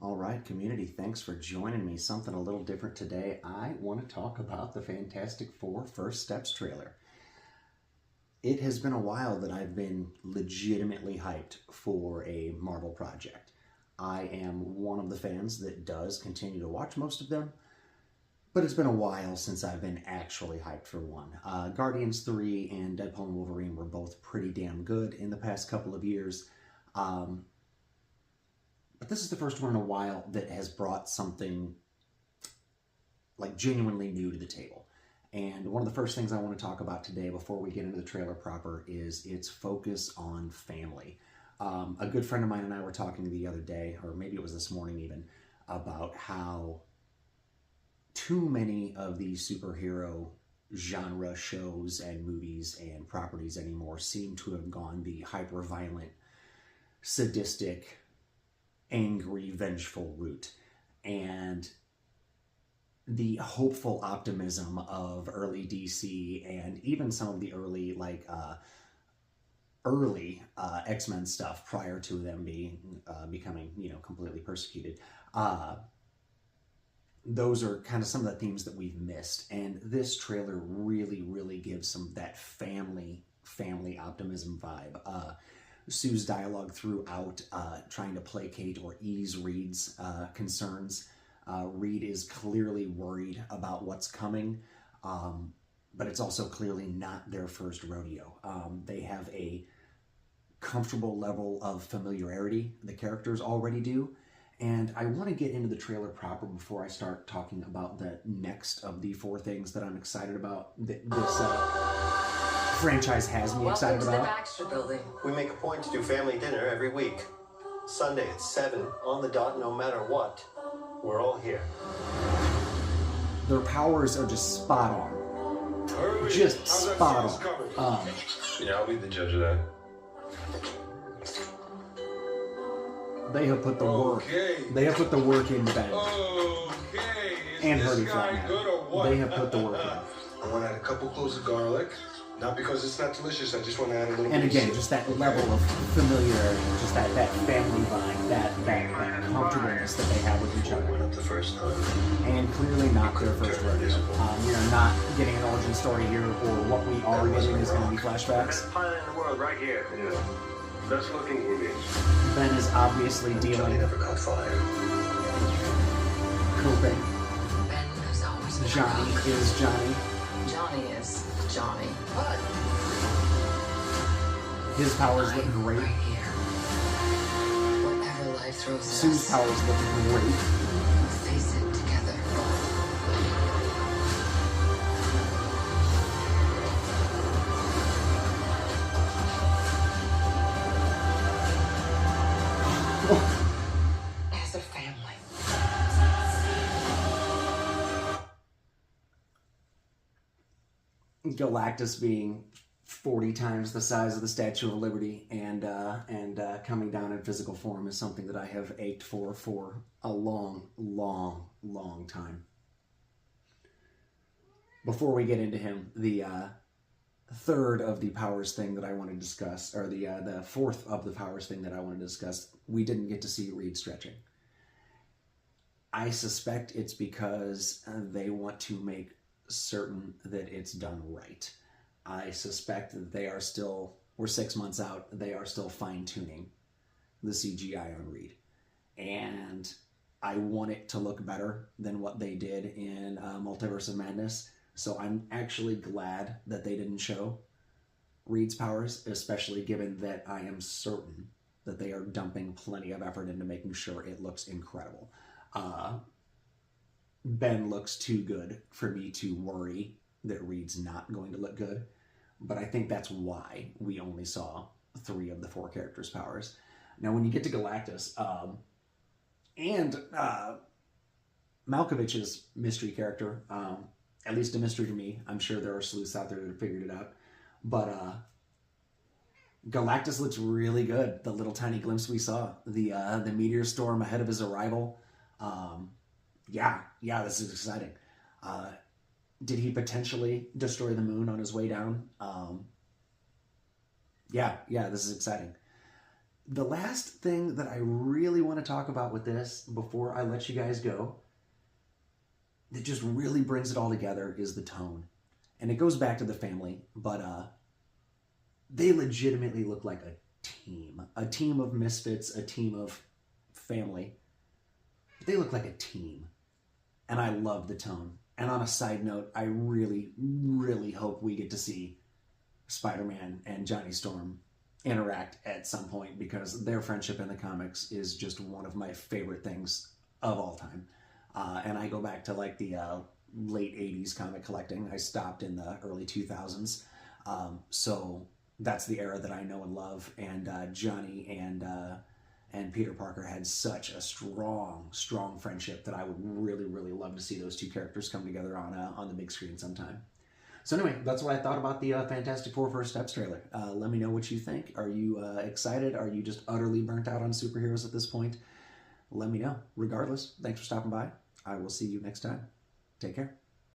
All right, community, thanks for joining me. Something a little different today. I want to talk about the Fantastic Four First Steps trailer. It has been a while that I've been legitimately hyped for a Marvel project. I am one of the fans that does continue to watch most of them, but it's been a while since I've been actually hyped for one. Guardians 3 and Deadpool and Wolverine were both pretty damn good in the past couple of years. But this is the first one in a while that has brought something like genuinely new to the table. And one of the first things I want to talk about today before we get into the trailer proper is its focus on family. A good friend of mine and I were talking the other day, or maybe it was this morning even, about how too many of these superhero genre shows and movies and properties anymore seem to have gone the hyper-violent, sadistic, angry, vengeful route. And the hopeful optimism of early DC and even some of the early X-Men stuff prior to them becoming completely persecuted. Those are kind of some of the themes that we've missed, and this trailer really gives that family optimism vibe. Sue's dialogue throughout, trying to placate or ease Reed's concerns. Reed is clearly worried about what's coming, but it's also clearly not their first rodeo. They have a comfortable level of familiarity, the characters already do, and I want to get into the trailer proper before I start talking about the next of the four things that I'm excited about that this franchise has me excited about. Baxter Building. We make a point to do family dinner every week. Sunday at 7, on the dot, no matter what. We're all here. Their powers are just spot on. Just spot on. Yeah, I'll be the judge of that. They have put the work. They have put the work into Ben. And Hardy Flatman. They have put the work in. I want to add a couple cloves of garlic. Not because it's not delicious, I just want to add a little bit. And again, just that level of familiarity, just that family vibe, that comfortableness that they have with each other. Not the first time. And clearly not their first rodeo. We are not getting an origin story here, or what we are getting is going to be flashbacks. Best pilot in the world, right here. Yeah. Best looking movie. Ben is obviously Johnny dealing, never caught fire. coping. Ben has always been Johnny is Johnny. Johnny is Johnny. His powers look great. Right here. Whatever life throws at Sue's us, powers look great. we'll face it together. As a family. Galactus being 40 times the size of the Statue of Liberty and coming down in physical form is something that I have ached for a long time. Before we get into him, the third of the powers thing that I want to discuss, or the fourth of the powers thing that I want to discuss, we didn't get to see Reed stretching. I suspect it's because they want to make certain that it's done right. I suspect that they are still, we're 6 months out, they are still fine-tuning the CGI on Reed. And I want it to look better than what they did in Multiverse of Madness. So I'm actually glad that they didn't show Reed's powers, especially given that I am certain that they are dumping plenty of effort into making sure it looks incredible. Ben looks too good for me to worry that Reed's not going to look good, but I think that's why we only saw 3 of the 4 characters' powers. Now, when you get to Galactus, and Malkovich's mystery character, at least a mystery to me, I'm sure there are sleuths out there that have figured it out, but Galactus looks really good. The little tiny glimpse we saw, the meteor storm ahead of his arrival, yeah, this is exciting. Did he potentially destroy the moon on his way down? Yeah, this is exciting. The last thing that I really want to talk about with this, before I let you guys go, that just really brings it all together, is the tone. And it goes back to the family, but they legitimately look like a team of misfits, a team of family. They look like a team, and I love the tone. And on a side note, I really, really hope we get to see Spider-Man and Johnny Storm interact at some point, because their friendship in the comics is just one of my favorite things of all time. And I go back to like the late 80s comic collecting. I stopped in the early 2000s. So that's the era that I know and love. And Johnny and Peter Parker had such a strong friendship that I would really, really love to see those two characters come together on the big screen sometime. So anyway, that's what I thought about the Fantastic Four First Steps trailer. Let me know what you think. Are you excited? Are you just utterly burnt out on superheroes at this point? Let me know. Regardless, thanks for stopping by. I will see you next time. Take care.